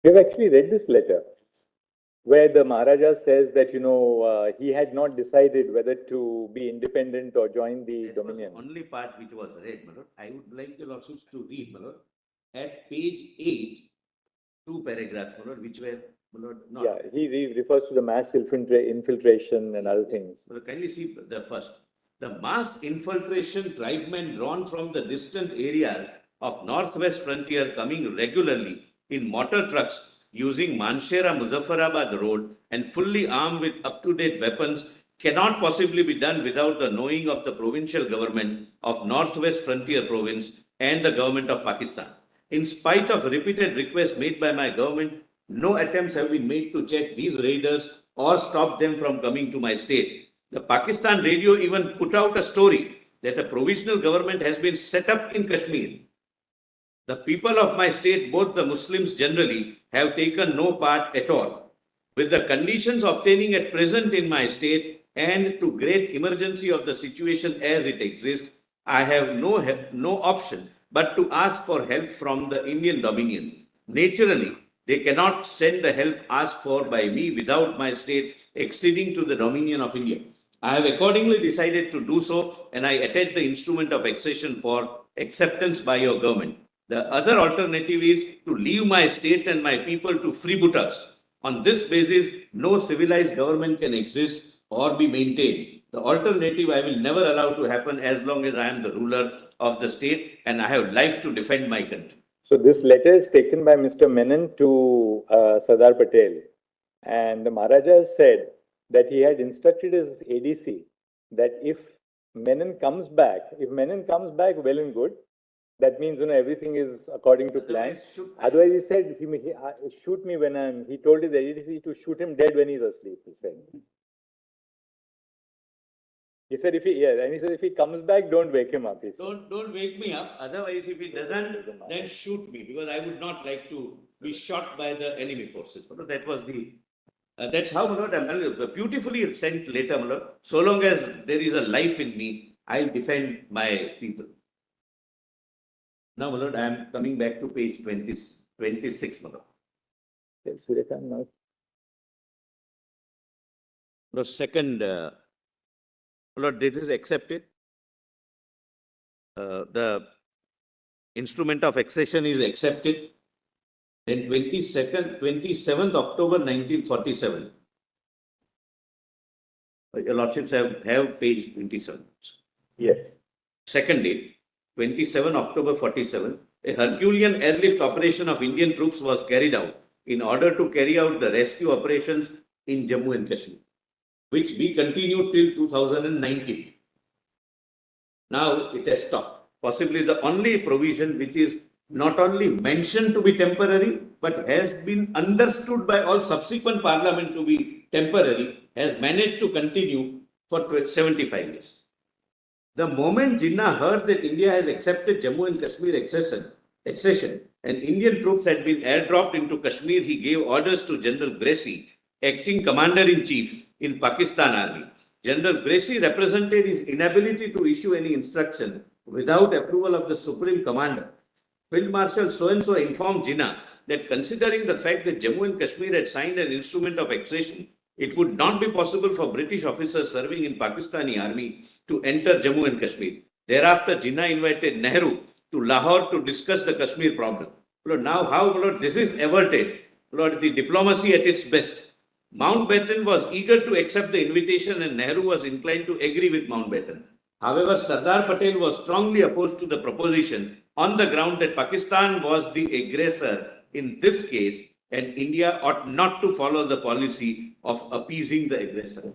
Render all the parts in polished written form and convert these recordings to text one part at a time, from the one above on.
We've actually read this letter where the Maharaja says that, he had not decided whether to be independent or join the That Dominion. was the only part which was read, my lord. I would like your lordships to read, my lord, at page 8, 2 paragraphs, my lord, which were, my lord, not. Yeah, he refers to the mass infiltration and other things. So kindly see the first. The mass infiltration tribesmen drawn from the distant areas of northwest frontier coming regularly in motor trucks using Manshera Muzaffarabad road and fully armed with up-to-date weapons cannot possibly be done without the knowing of the provincial government of Northwest Frontier Province and the government of Pakistan. In spite of repeated requests made by my government, no attempts have been made to check these raiders or stop them from coming to my state. The Pakistan radio even put out a story that a provisional government has been set up in Kashmir. The people of my state, both the Muslims generally, have taken no part at all. With the conditions obtaining at present in my state and to great emergency of the situation as it exists, I have no option but to ask for help from the Indian Dominion. Naturally, they cannot send the help asked for by me without my state acceding to the Dominion of India. I have accordingly decided to do so, and I attach the instrument of accession for acceptance by your government. The other alternative is to leave my state and my people to freebooters. On this basis, no civilized government can exist or be maintained. The alternative I will never allow to happen as long as I am the ruler of the state and I have life to defend my country. So this letter is taken by Mr. Menon to Sardar Patel, and the Maharaja said that he had instructed his ADC that if Menon comes back, well and good. That means everything is according to plan. Otherwise, he said shoot me when he told his ADC to shoot him dead when he's asleep. He said. He said if he comes back, don't wake him up. Don't wake me up. Otherwise, if he doesn't, then shoot me, because I would not like to be shot by the enemy forces. That was the. That's how, my lord, I'm beautifully sent later, my lord. So long as there is a life in me, I'll defend my people. Now, my lord, I am coming back to page 26, my lord. Yes, now. The second, Lord, this is accepted. The instrument of accession is accepted. Then 27th October 1947. Your lordships have page 27. Yes. Second date, 27 October 47. A Herculean airlift operation of Indian troops was carried out in order to carry out the rescue operations in Jammu and Kashmir, which we continued till 2019. Now it has stopped. Possibly the only provision which is not only mentioned to be temporary, but has been understood by all subsequent parliament to be temporary, has managed to continue for 75 years. The moment Jinnah heard that India has accepted Jammu and Kashmir accession and Indian troops had been airdropped into Kashmir, he gave orders to General Gracie, acting commander-in-chief in Pakistan Army. General Gracie represented his inability to issue any instruction without approval of the Supreme Commander. Field Marshal so-and-so informed Jinnah that considering the fact that Jammu and Kashmir had signed an instrument of accession, it would not be possible for British officers serving in Pakistani army to enter Jammu and Kashmir. Thereafter, Jinnah invited Nehru to Lahore to discuss the Kashmir problem. Lord, now how, Lord, this is averted. Lord, the diplomacy at its best. Mountbatten was eager to accept the invitation and Nehru was inclined to agree with Mountbatten. However, Sardar Patel was strongly opposed to the proposition on the ground that Pakistan was the aggressor in this case and India ought not to follow the policy of appeasing the aggressor.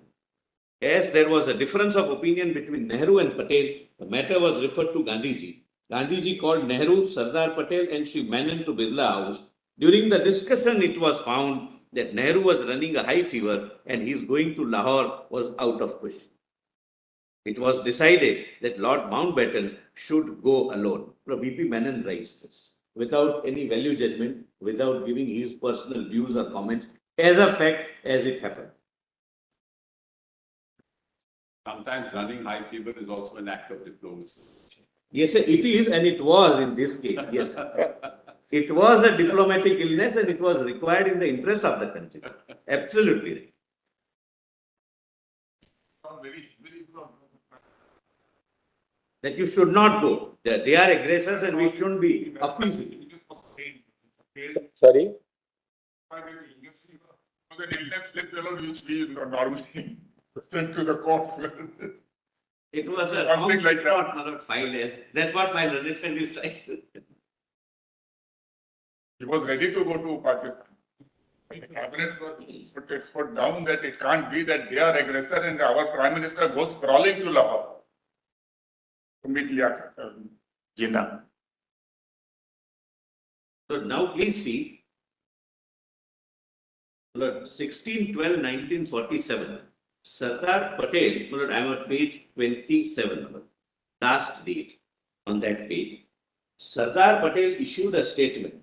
As there was a difference of opinion between Nehru and Patel, the matter was referred to Gandhiji. Gandhiji called Nehru, Sardar Patel and Sri Menon to Birla House. During the discussion, it was found that Nehru was running a high fever and his going to Lahore was out of question. It was decided that Lord Mountbatten should go alone. V.P. Menon writes this without any value judgment, without giving his personal views or comments, as a fact as it happened. Sometimes running high fever is also an act of diplomacy. Yes, it is, and it was in this case. Yes. It was a diplomatic illness and it was required in the interest of the country. Absolutely right. That you should not go. That they are aggressors and we shouldn't be appeasing. Sorry? The illness slip which we normally send to the courts. It was a Something like that. not 5 days. That's what my learned friend is trying to. He was ready to go to Pakistan. The cabinet put its foot down that it can't be that they are aggressor and our prime minister goes crawling to Lahore to meet Jinnah. So now please see. 16/12/1947, Sardar Patel, I am at page 27, last date on that page. Sardar Patel issued a statement.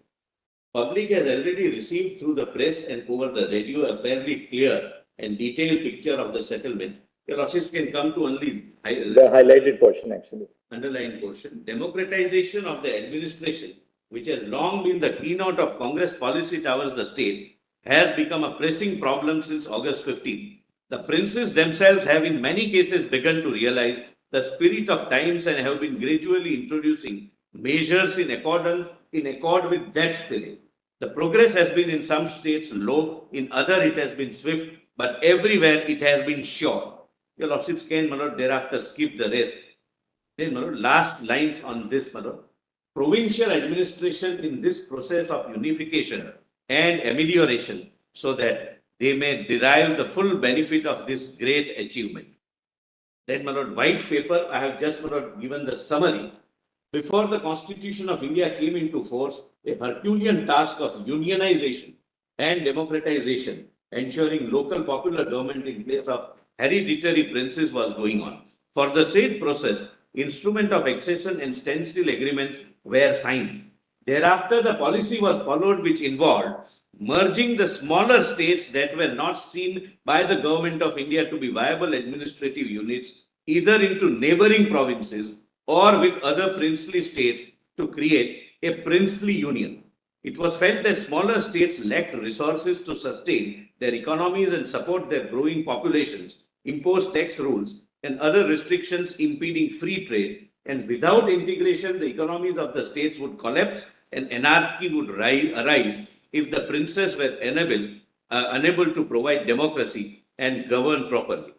Public has already received through the press and over the radio a fairly clear and detailed picture of the settlement. Your Lordships can come to only the highlighted portion actually. Underlying portion. Democratization of the administration, which has long been the keynote of Congress policy towards the state, has become a pressing problem since August 15. The princes themselves have in many cases begun to realize the spirit of times and have been gradually introducing measures in accord with that spirit. The progress has been in some states low, in other it has been swift, but everywhere it has been sure. Your Lordships can thereafter skip the rest. Then last lines on this. Provincial administration in this process of unification and amelioration so that they may derive the full benefit of this great achievement. Then, white paper, I have just given the summary. Before the Constitution of India came into force, a Herculean task of unionization and democratization, ensuring local popular government in place of hereditary princes was going on. For the said process, instrument of accession and standstill agreements were signed. Thereafter, the policy was followed which involved merging the smaller states that were not seen by the government of India to be viable administrative units either into neighboring provinces or with other princely states to create a princely union. It was felt that smaller states lacked resources to sustain their economies and support their growing populations, impose tax rules and other restrictions impeding free trade, and without integration, the economies of the states would collapse and anarchy would arise if the princes were unable to provide democracy and govern properly.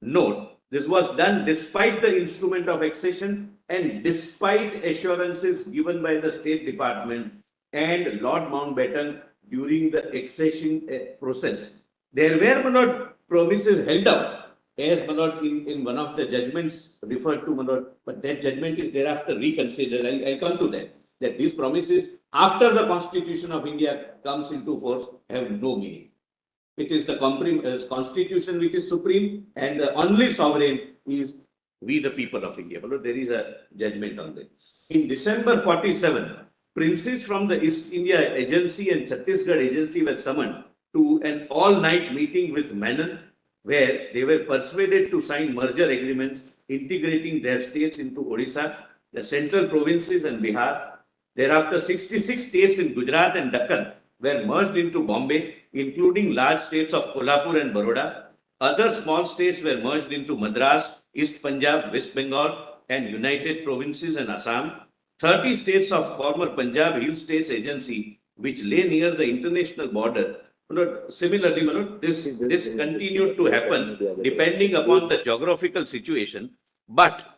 Note, this was done despite the instrument of accession and despite assurances given by the State Department and Lord Mountbatten during the accession process. There were not promises held out, as in one of the judgments referred to, but that judgment is thereafter reconsidered. I'll come to that. That these promises after the Constitution of India comes into force have no meaning. It is the Constitution which is supreme and the only sovereign is we the people of India. But there is a judgment on that. In December 47, princes from the East India Agency and Chhattisgarh Agency were summoned to an all-night meeting with Menon, where they were persuaded to sign merger agreements integrating their states into Odisha, the central provinces and Bihar. Thereafter, 66 states in Gujarat and Deccan were merged into Bombay, including large states of Kolhapur and Baroda. Other small states were merged into Madras, East Punjab, West Bengal, and United Provinces and Assam. 30 states of former Punjab Hill States Agency, which lay near the international border. Similarly, this continued to happen depending upon the geographical situation, but